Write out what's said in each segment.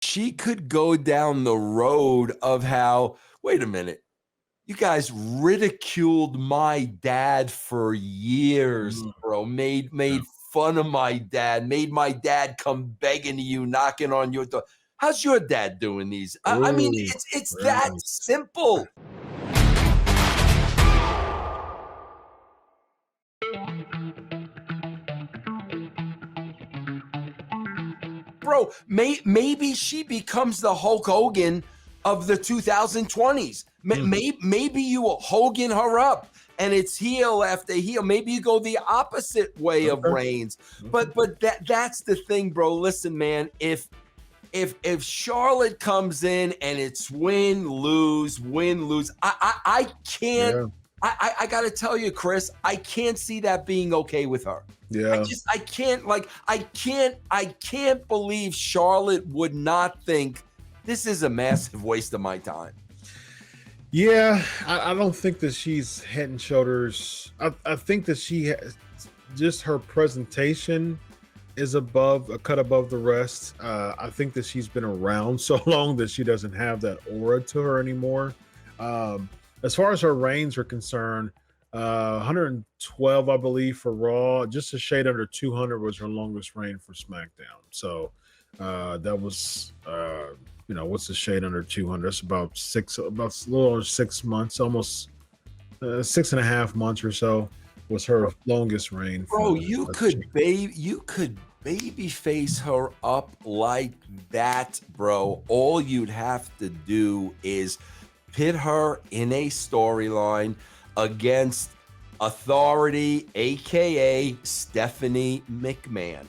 she could go down the road of how, wait a minute, you guys ridiculed my dad for years, bro. Made fun of my dad, made my dad come begging to you, knocking on your door. How's your dad doing these? I mean, it's that simple. Bro, maybe she becomes the Hulk Hogan of the 2020s. Maybe you Hogan her up and it's heel after heel. Maybe you go the opposite way of Reigns. But that's the thing, bro. Listen, man, if Charlotte comes in and it's win, lose, I can't. Yeah. I got to tell you, Chris, I can't see that being okay with her. Yeah. I can't believe Charlotte would not think this is a massive waste of my time. Yeah, I don't think that she's head and shoulders. I think that she has just her presentation is a cut above the rest. I think that she's been around so long that she doesn't have that aura to her anymore. As far as her reigns are concerned, 112, I believe, for Raw. Just a shade under 200 was her longest reign for SmackDown. So that was, what's a shade under 200? That's about a little over 6 months, almost 6.5 months or so was her longest reign. Bro, you could baby face her up like that, bro. All you'd have to do is pit her in a storyline against authority, aka Stephanie McMahon.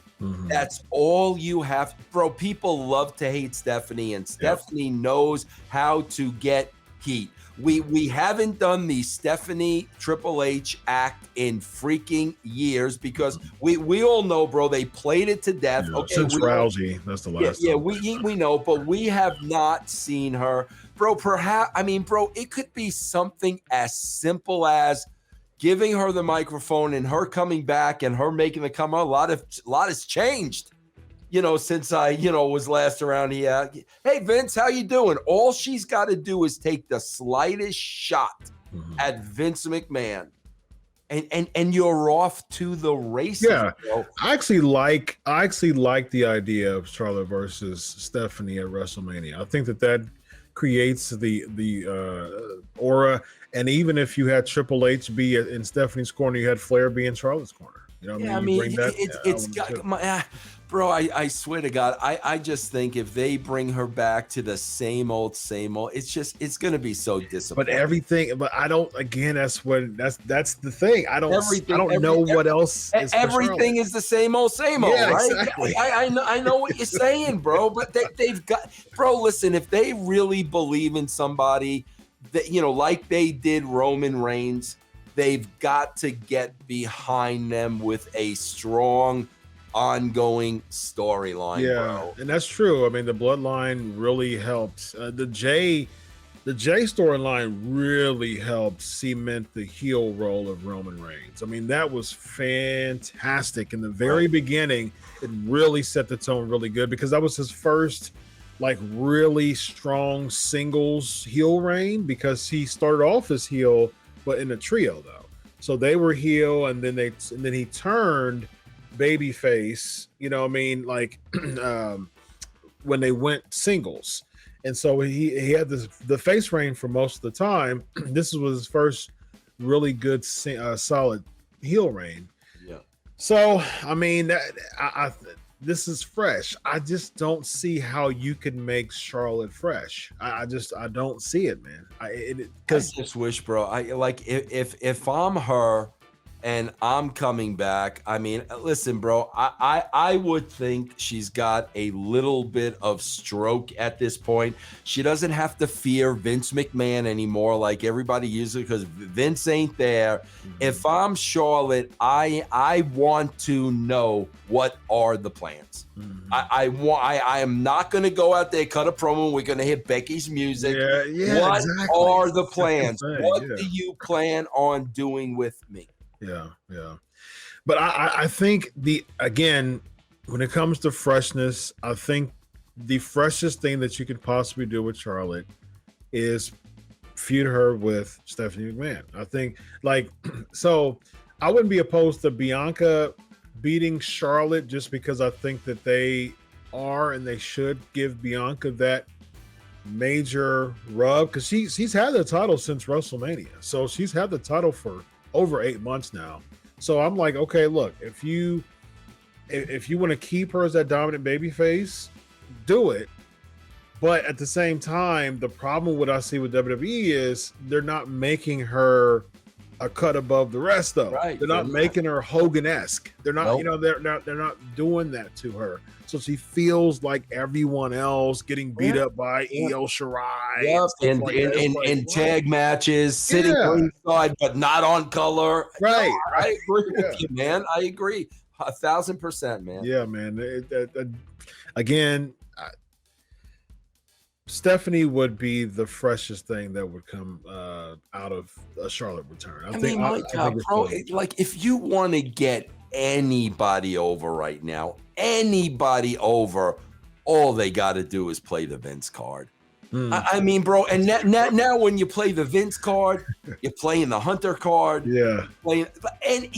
That's all you have. Bro, people love to hate Stephanie, and Stephanie knows how to get heat. We haven't done the Stephanie Triple H act in freaking years because we all know, bro, they played it to death. Yeah, okay, since Rousey, that's the last. Yeah, we know, but we have not seen her. Bro, it could be something as simple as giving her the microphone and her coming back and her making the come. A lot has changed, since I, was last around here. Hey, Vince, how you doing? All she's got to do is take the slightest shot at Vince McMahon. And you're off to the races. Yeah, bro. I actually like the idea of Charlotte versus Stephanie at WrestleMania. I think that creates the aura. And even if you had Triple H be in Stephanie's corner, you had Flair be in Charlotte's corner. You know what I mean? It's got my. Bro, I swear to God, I just think if they bring her back to the same old, it's going to be so disappointing. But I don't. Again, that's the thing. I don't know what else. Everything is the same old, yeah, right? Exactly. I know what you're saying, bro. But they've got, bro. Listen, if they really believe in somebody, that like they did Roman Reigns, they've got to get behind them with a strong ongoing storyline. Bro. And that's true. I mean, the bloodline really helped. The Jay storyline really helped cement the heel role of Roman Reigns. I mean, that was fantastic in the very beginning. It really set the tone really good because that was his first really strong singles heel reign, because he started off as heel but in a trio though. So they were heel and then he turned babyface, when they went singles. And so he had the face reign for most of the time. This was his first really good solid heel reign. Yeah. So I mean, this is fresh. I just don't see how you can make Charlotte fresh. I don't see it, man. I just wish, bro. If I'm her and I'm coming back, I mean, listen, bro, I would think she's got a little bit of stroke at this point. She doesn't have to fear Vince McMahon anymore like everybody usually, because Vince ain't there. If I'm Charlotte, I want to know what are the plans. I am not going to go out there, cut a promo. We're going to hit Becky's music. What exactly are the plans? What do you plan on doing with me? Yeah. But I think when it comes to freshness, I think the freshest thing that you could possibly do with Charlotte is feud her with Stephanie McMahon. I think, like, so I wouldn't be opposed to Bianca beating Charlotte just because I think that they are and they should give Bianca that major rub, because she's had the title since WrestleMania. So she's had the title for over 8 months now. So I'm like, okay, look, if you want to keep her as that dominant babyface, do it. But at the same time, the problem what I see with WWE is they're not making her a cut above the rest, though. Right. They're not making her Hogan-esque. They're not, Nope. they're not doing that to her. So she feels like everyone else getting beat up by Io Shirai and tag matches, sitting ringside, but not on color. Right. No, I agree with you, man. I agree 1,000%, man. Yeah, man. Again, Stephanie would be the freshest thing that would come out of a Charlotte return. I mean, my God, bro, like if you want to get anybody over right now, all they got to do is play the Vince card. I mean, bro, and now when you play the Vince card, you're playing the Hunter card. Yeah. And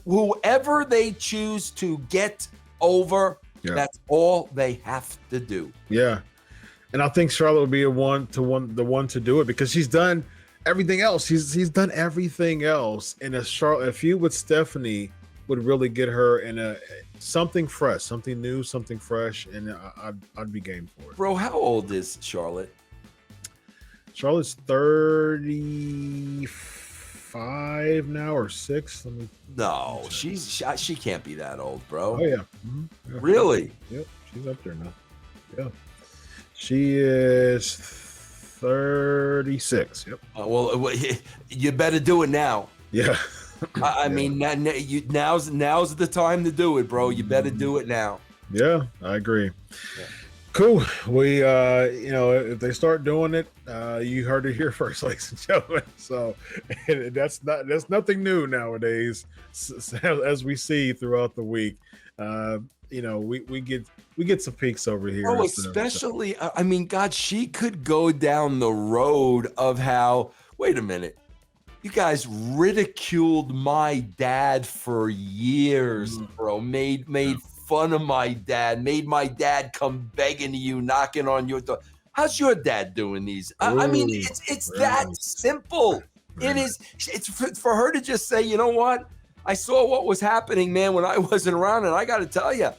whoever they choose to get over, that's all they have to do. Yeah. And I think Charlotte will be the one to do it because she's done everything else. She's done everything else. And a feud with Stephanie would really get her in something fresh, something new, something fresh, and I'd be game for it. Bro, how old is Charlotte? Charlotte's 35 now or 6. No, she can't be that old, bro. Oh yeah. Yeah. Really? Yep, she's up there now. Yeah. She is 36. Yep. Well, you better do it now. Yeah. I mean, now's the time to do it, bro. You better do it now. Yeah, I agree. Yeah. Cool. We, if they start doing it, you heard it here first, ladies and gentlemen. So that's nothing new nowadays, as we see throughout the week. We get some peaks over here. Oh, especially, I mean, God, she could go down the road of how. Wait a minute. You guys ridiculed my dad for years, bro. Made fun of my dad. Made my dad come begging to you, knocking on your door. How's your dad doing these? I mean, it's that simple. It is. It's for her to just say, you know what? I saw what was happening, man, when I wasn't around, and I got to tell you,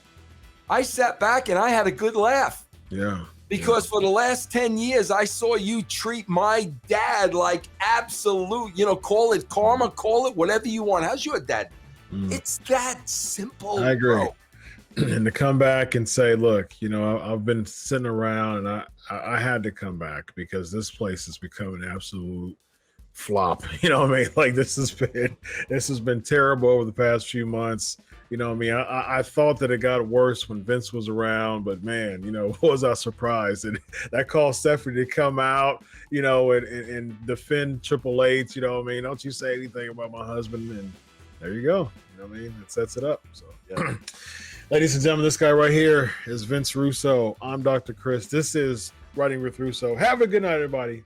I sat back and I had a good laugh. Yeah. Because for the last 10 years, I saw you treat my dad like absolute, call it karma, call it whatever you want. How's your dad? It's that simple. I agree. Bro. And to come back and say, look, I've been sitting around and I had to come back because this place has become an absolute flop. You know what I mean? Like this has been terrible over the past few months. You know what I mean? I thought that it got worse when Vince was around, but man, was I surprised? And that caused Stephanie to come out, and defend Triple H, you know what I mean? Don't you say anything about my husband, and there you go. You know what I mean? It sets it up. So yeah. Ladies and gentlemen, this guy right here is Vince Russo. I'm Dr. Chris. This is Writing with Russo. Have a good night, everybody.